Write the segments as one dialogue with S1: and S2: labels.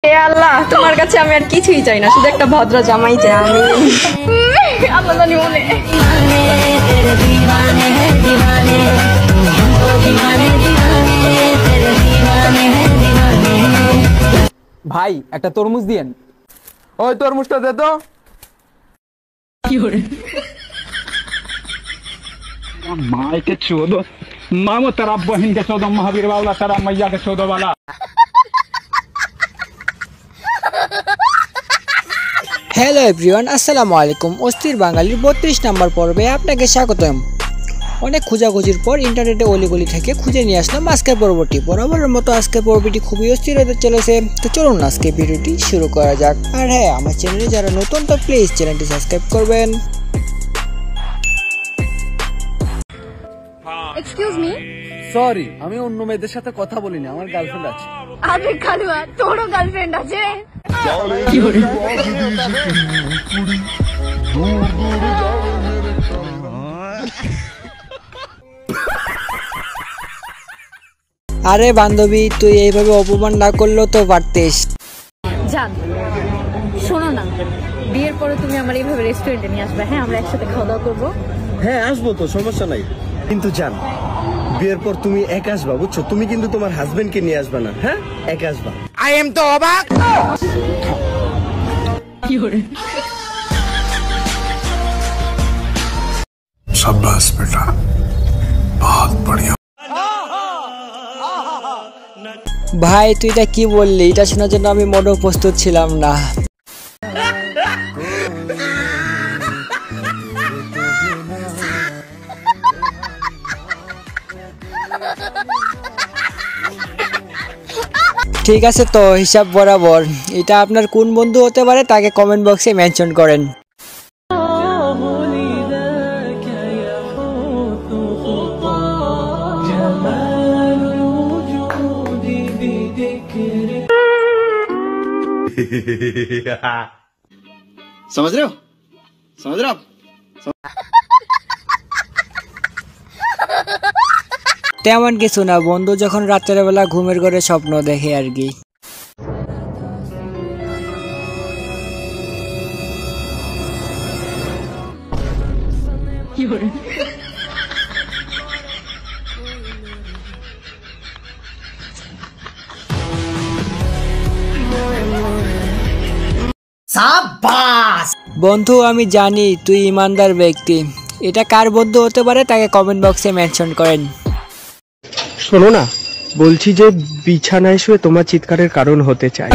S1: হে আল্লাহ, তোমার কাছে আমি আর কিছুই চাই না, শুধু একটা ভদ্র জামাই চাই আমি। আল্লাহ জানি মনে।
S2: ভাই একটা তরমুজ দিয়েন।
S3: ওই তরমুজটা দে তো।
S2: কি করে
S4: माय के चौदो मामो तेरा बहन के चौदो महावीर वाला तेरा मैया के चौदो वाला।
S5: হ্যালো এভরিওয়ান, আসসালামু আলাইকুম। অস্থির বাঙালির 32 নম্বর পর্বে আপনাকে স্বাগতম। অনেক খোঁজাখুঁজির পর ইন্টারনেটে অলিগলি থেকে খুঁজে নিয়ে আসলাম আজকের পর্বটি। বরাবরের মতো আজকের পর্বটি খুবই অস্থির হতে চলেছে, তো চলুন আজকে ভিডিওটি শুরু করা যাক। আর হ্যাঁ, আমার চ্যানেলে যারা নতুন তো প্লিজ চ্যানেলটি সাবস্ক্রাইব করবেন।
S1: এক্সকিউজ মি,
S2: সরি, আমি অন্য মেয়েদের সাথে কথা বলিনি, আমার গার্লফ্রেন্ড আছে।
S1: আবে কালুয়া, তোরও গার্লফ্রেন্ড আছে?
S2: কি করে
S5: আরে বান্ধবী, তুই এইভাবে অপমান না করলেও তো পারতিস।
S1: জান, শোনো না, বিয়ের পরে তুমি আমার এইভাবে রেস্টুরেন্টে নিয়ে আসবে। হ্যাঁ, আমরা একসাথে খাওয়া দাওয়া করবো।
S6: হ্যাঁ আসবো তো, সমস্যা নাই। কিন্তু জান, বিয়ের পর তুমি একা আসবা, বুঝছো? তুমি কিন্তু তোমার হাজবেন্ডকে নিয়ে আসবা না। হ্যাঁ, একা আসবা।
S3: আই এম তো অবাক।
S2: কি করে
S7: शाबाश बेटा, बहुत बढ़िया।
S5: ভাই তুই এটা কি বললি? এটা শোনার জন্য আমি মোটেও প্রস্তুত ছিলাম না। ঠিক আছে, তো হিসাব বরাবর। এটা আপনার কোন বন্ধু হতে পারে তাকে কমেন্ট বক্সে মেনশন করেন।
S6: समझ रहे हो? समझ रहे हो?
S5: তেমন কিছু না, বন্ধু যখন রাতের বেলা ঘুমের ঘরে স্বপ্ন দেখে আর কি।
S2: কি করে
S5: বন্ধু, আমি জানি তুই ইমানদার ব্যক্তি। এটা কার বন্ধু হতে পারে তাকে কমেন্ট বক্সে মেনশন করেন।
S8: শোনো না, বলছি যে বিছানায় শুয়ে তোমার চিৎকারের কারণ হতে চাই।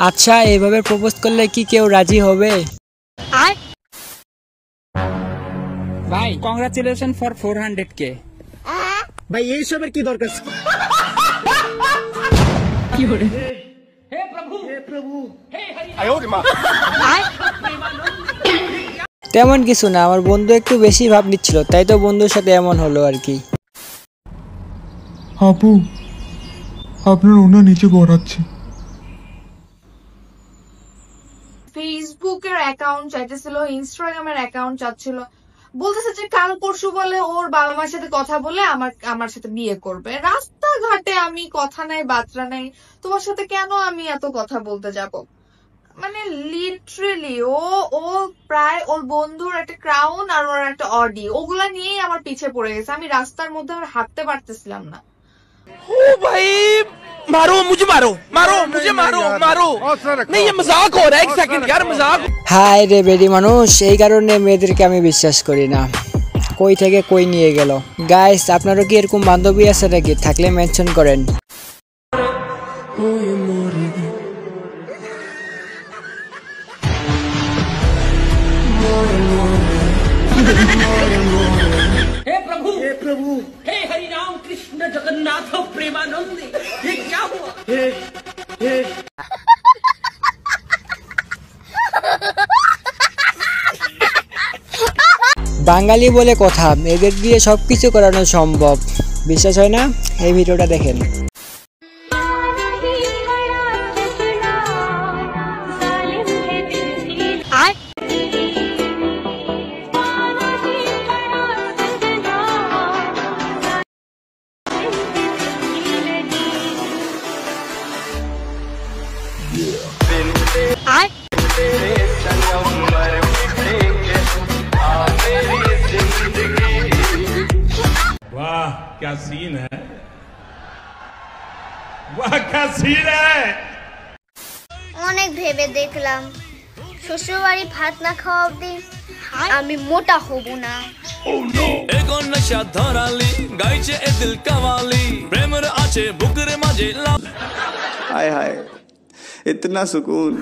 S5: আচ্ছা, এইভাবে প্রপোজ করলে কি কেউ রাজি হবে?
S2: ভাই কংগ্রাচুলেশন ফর 400K।
S6: ভাই এইসবের কি দরকার?
S2: কি করে
S5: তেমন কিছু না, আমার বন্ধু একটু বেশি ভাব নিচ্ছিল, তাই তো বন্ধুর সাথে এমন হলো আর কি।
S7: আপু, আপনার ওনা নিচে গড়াচ্ছে।
S9: ফেসবুকের অ্যাকাউন্ট চাইতেছিল, ইনস্টাগ্রামের অ্যাকাউন্ট চাচ্ছিল, বলতেছে যে কাল পরশু বলে ওর বাবা মার সাথে কথা বলে আমার সাথে বিয়ে করবে। রাস্তাঘাটে আমি কথা নাই বার্তা নাই, তোমার সাথে কেন আমি এত কথা বলতে যাব? মানে লিটারেলি ও প্রায় ওর বন্ধুর একটা ক্রাউন আর ওর একটা অডি, ওগুলা নিয়েই আমার পিছে পড়ে গেছে। আমি রাস্তার মধ্যে আর হাঁটতে পারতেছিলাম না।
S3: ও ভাই, मारो मुझे, मारो मारो मुझे, मारो मारो। नहीं, ये मजाक हो रहा है। एक सेकंड यार, मजाक।
S5: হাই রে বেডি মানুষ, এই কারণে মেয়েদেরকে আমি বিশ্বাস করি না। কই থেকে কই নিয়ে গেল। গাইস, আপনারও কি এরকম বান্ধবী আছে নাকি? থাকলে মেনশন করেন।
S2: हे प्रभु हे हरि राम कृष्ण जगन्नाथ प्रेमानंद, ये क्या हुआ?
S5: বাঙালি বলে কথা, এদের দিয়ে সবকিছু করানো সম্ভব। বিশ্বাস হয় না? এই ভিডিওটা দেখেন।
S10: क्या सीन है, वाह क्या सीन है।
S11: অনেক ভেবে দেখলাম শ্বশুরবাড়ি ভাত না খাওয়া অবধি আমি মোটা হব না।
S12: এগো নশা ধরালি গাইছে এ দিল কাওয়ালি প্রেমের আছে বুকের মাঝে।
S13: हाय हाय इतना सुकून।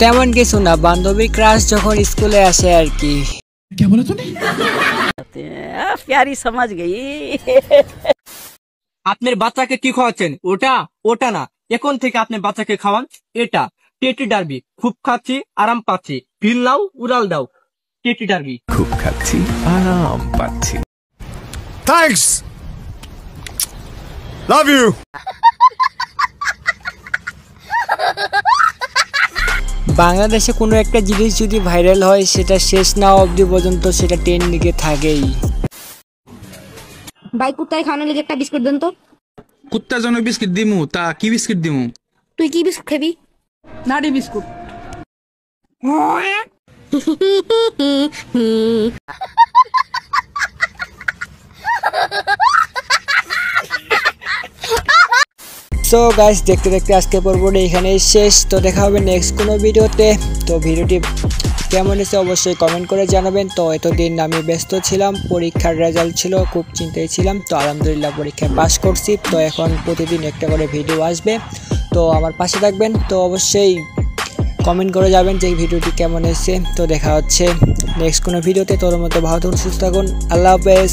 S5: তেমন কিছু না, বান্ধবীর ক্রাশ যখন স্কুলে আসে আর কি।
S3: क्या बोला तूने?
S14: प्यारी समझ गई।
S8: আপনার বাচ্চাকে কি খাওয়াচ্ছেন? ওটা ওটা না, এখন থেকে আপনার বাচ্চাকে খাওয়ান এটা। টেটি ডারবি, খুব খাচ্ছি আরাম পাচ্ছি, ফিল নাও উড়াল দাও। টেটি ডারবি,
S15: খুব খাচ্ছি আরাম পাচ্ছি।
S16: Thanks, love you.
S5: বাংলাদেশে কোনো একটা জিনিস যদি ভাইরাল হয় সেটা শেষ না অবধি পর্যন্ত সেটা ট্রেন্ডিংয়ে থাকেই।
S1: ভাই কুত্তায় খাওয়ানোর লেগে একটা বিস্কুট দেন তো।
S17: কুত্তার জন্য বিস্কিট দিমু? তা কি বিস্কিট দিমু?
S1: তুই কি বিস্কুট খাবি? নাড়ি বিস্কুট।
S5: সো গাইস, দেখতে দেখতে আজকে পর্বটা এখানেই শেষ। তো দেখা হবে নেক্সট কোনো ভিডিওতে। তো ভিডিওটি কেমন হয়েছে অবশ্যই কমেন্ট করে জানাবেন। তো এতদিন আমি ব্যস্ত ছিলাম, পরীক্ষার রেজাল্ট ছিল, খুব চিন্তায় ছিলাম। তো আলহামদুলিল্লাহ পরীক্ষায় পাস করছি। তো এখন প্রতিদিন একটা করে ভিডিও আসবে, তো আমার পাশে থাকবেন। তো অবশ্যই কমেন্ট করে যাবেন যে এই ভিডিওটি কেমন হয়েছে। তো দেখা হচ্ছে নেক্সট কোনো ভিডিওতে। তোর মতো ভালো থাকুন, সুস্থ থাকুন, আল্লাহ হাফেজ।